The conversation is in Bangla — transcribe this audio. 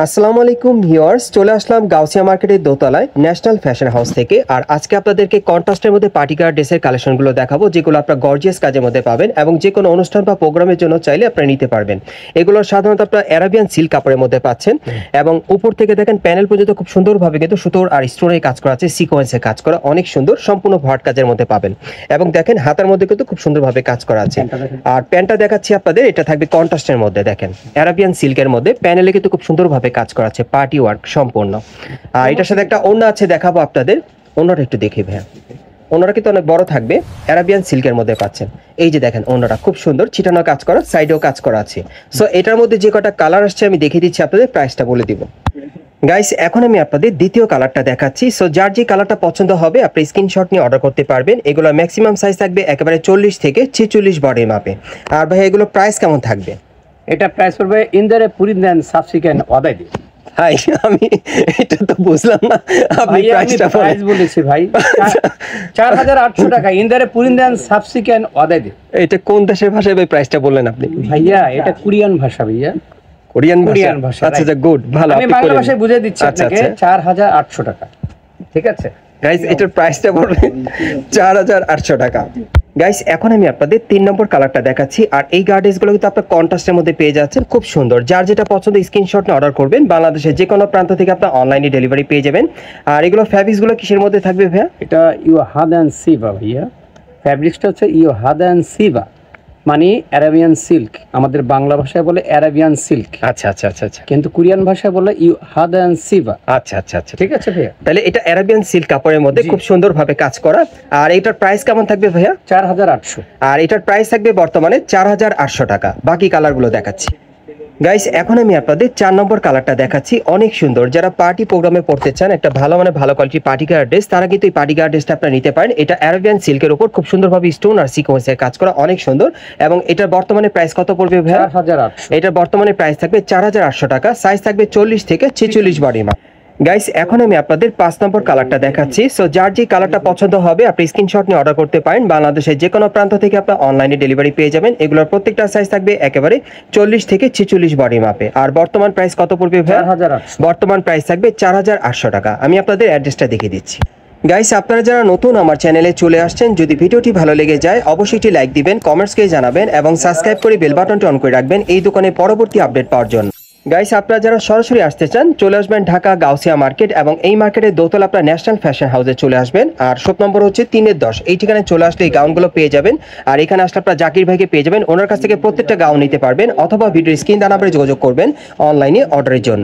আসসালামু আলাইকুম ভিউয়ার্স, চলে আসলাম গাউসিয়া মার্কেটের দোতলায় ন্যাশনাল ফ্যাশন হাউস থেকে। আর আজকে আপনাদেরকে কন্ট্রাস্টের মধ্যে পার্টিকার ড্রেসের কালেকশনগুলো দেখাবো, যেগুলো আপনারা গর্জিয়াস কাজের মধ্যে পাবেন এবং যে কোনো অনুষ্ঠান বা প্রোগ্রামের জন্য চাইলে আপনারা নিতে পারবেন। এগুলো সাধারণত আপনারা অ্যারাবিয়ান সিল্ক কাপড়ের মধ্যে পাচ্ছেন এবং উপর থেকে দেখেন প্যানেল পর্যন্ত খুব সুন্দরভাবে কিন্তু সুতোর আর স্টোনের কাজ করা আছে, সিকোয়েন্সের কাজ করা অনেক সুন্দর, সম্পূর্ণ ভরাট কাজের মধ্যে পাবেন। এবং দেখেন হাতার মধ্যে কিন্তু খুব সুন্দরভাবে কাজ করা আছে। আর প্যান্টটা দেখাচ্ছি আপনাদের, এটা থাকবে কন্ট্রাস্টের মধ্যে, দেখেন অ্যারাবিয়ান সিল্কের মধ্যে প্যানেলে কিন্তু খুব সুন্দরভাবে কাজ করা আছে, পার্টি ওয়ার্ক সম্পূর্ণ। আর এটার সাথে একটা ওড়না আছে, দেখাবো আপনাদের। ওড়নাটা একটু দেখি ভাইয়া, ওড়নাটা কিন্তু অনেক বড় থাকবে, অ্যারাবিয়ান সিল্কের মধ্যে পাচ্ছেন। এই যে দেখেন ওড়নাটা খুব সুন্দর, ছিটানো কাজ করা, সাইডেও কাজ করা আছে। সো এটার মধ্যে যে কটা কালার আসছে আমি দেখিয়ে দিচ্ছি, আপনাদের প্রাইসটা বলে দিব। গাইস, এখন আমি আপনাদের দ্বিতীয় কালারটা দেখাচ্ছি। সো যার যে কালারটা পছন্দ হবে আপনি স্ক্রিনশট নিয়ে অর্ডার করতে পারবেন। এগুলো ম্যাক্সিমাম সাইজ থাকবে একেবারে 40 থেকে 46 বডির মাপে। আর ভাই এগুলো প্রাইস কেমন থাকবে? এটা প্রাইস পড়বে ইন্দারে পুরিন্দান সাবসিকেন্ট অদাই দি। ভাই আমি এটা তো বুঝলাম না, আপনি প্রাইসটা প্রাইস বলেছি ভাই 4800 টাকা ইন্দারে পুরিন্দান সাবসিকেন্ট অদাই দি। এটা কোন দেশের ভাষায় ভাই প্রাইসটা বললেন আপনি? ভাইয়া এটা কোরিয়ান ভাষা ভাইয়া, কোরিয়ান ভাষা। আচ্ছা আচ্ছা, গুড, ভালো। আমি বাংলা ভাষায় বুঝিয়ে দিচ্ছি আপনাকে। 4800 টাকা, ঠিক আছে গাইস, এটার প্রাইসটা পড়বে 4800 টাকা। গাইস, এখন আমি আপনাদের 3 নম্বর কালারটা দেখাচ্ছি। আর এই গার্ডেসগুলো কিন্তু আপনার কন্ট্রাস্টের মধ্যে পেয়ে যাচ্ছেন, খুব সুন্দর। যার যেটা পছন্দ স্ক্রিনশট নিয়ে অর্ডার করবেন। বাংলাদেশের যে কোনো প্রান্ত থেকে আপনার অনলাইনে ডেলিভারি পেয়ে যাবেন। আর এগুলো ফ্যাব্রিক্সগুলো কিসের মধ্যে থাকবে ভাইয়া? এটা ইউহাদান সিবা ভাইয়া। ফ্যাব্রিক্সটা হচ্ছে ইউহাদান সিবা, মানে অ্যারাবিয়ান সিল্ক। আমাদের বাংলা ভাষায় বলে অ্যারাবিয়ান সিল্ক। আচ্ছা আচ্ছা আচ্ছা আচ্ছা, কিন্তু কোরিয়ান ভাষায় বলে ইউহাদান সিবা। আচ্ছা আচ্ছা আচ্ছা, ঠিক আছে ভাইয়া। তাহলে এটা অ্যারাবিয়ান সিল্ক কাপড়ের মধ্যে খুব সুন্দরভাবে কাজ করা। আর এটার প্রাইস কেমন থাকবে ভাইয়া? 4800। আর এটার প্রাইস থাকবে বর্তমানে 4800 টাকা। বাকি কালারগুলো দেখাচ্ছি। গাইস, এখন আমি আপনাদের 4 নম্বর কালারটা দেখাচ্ছি, অনেক সুন্দর। যারা পার্টি প্রোগ্রামে পড়তে চান একটা ভালো ভালো কোয়ালিটি পার্টি গার্ড ড্রেস, তারা কিন্তু এই পার্টি গার্ড ড্রেসটা আপনারা নিতে পারেন। এটা অ্যারাবিয়ান সিল্কের উপর খুব সুন্দরভাবে স্টোন আর সিকোয়েন্সের কাজ করা, অনেক সুন্দর। এবং এটার বর্তমানে প্রাইস কত পড়বে ভাই? 4800। এটার বর্তমানে প্রাইস থাকবে 4800 টাকা। সাইজ থাকবে 40 থেকে 46 বডি মাপ। গাইস, এখন আমি আপনাদের 5 নম্বর কালারটা দেখাচ্ছি। সো যার যে কালারটা পছন্দ হবে আপনি স্ক্রিনশট নিয়ে অর্ডার করতে পারেন। বাংলাদেশের যে কোনো প্রান্ত থেকে আপনার অনলাইনে ডেলিভারি পেয়ে যাবেন। এগুলোর প্রত্যেকটা সাইজ থাকবে একেবারে 40 থেকে 46 বডি মাপে। আর বর্তমান প্রাইস কত পড়বে ভাই? 4800। বর্তমান প্রাইস থাকবে 4800 টাকা। আমি আপনাদের অ্যাড্রেসটা দেখিয়ে দিচ্ছি। গাইস, আপনারা যারা নতুন আমার চ্যানেলে চলে আসছেন, যদি ভিডিওটি ভালো লেগে যায় অবশ্যই একটি লাইক দিবেন, কমেন্টসকে জানাবেন এবং সাবস্ক্রাইব করে বেল বাটনটি অন করে রাখবেন এই দোকানে পরবর্তী আপডেট পাওয়ার জন্য। গাইস, আপনারা যারা সরাসরি আসতে চান চলে আসবেন ঢাকা গাউসিয়া মার্কেট এবং এই মার্কেটের দোতলা আপনার ন্যাশনাল ফ্যাশন হাউসে চলে আসবেন। আর শপ নম্বর হচ্ছে 3-10। এই ঠিকানায় চলে আসলে এই গাউনগুলো পেয়ে যাবেন। আর এখানে আসলে আপনার জাকির ভাইকে পেয়ে যাবেন, ওনার কাছ থেকে প্রত্যেকটা গাউন নিতে পারবেন, অথবা ভিডিও স্ক্রিন দেওয়া নাম্বারে যোগাযোগ করবেন অনলাইনে অর্ডারের জন্য।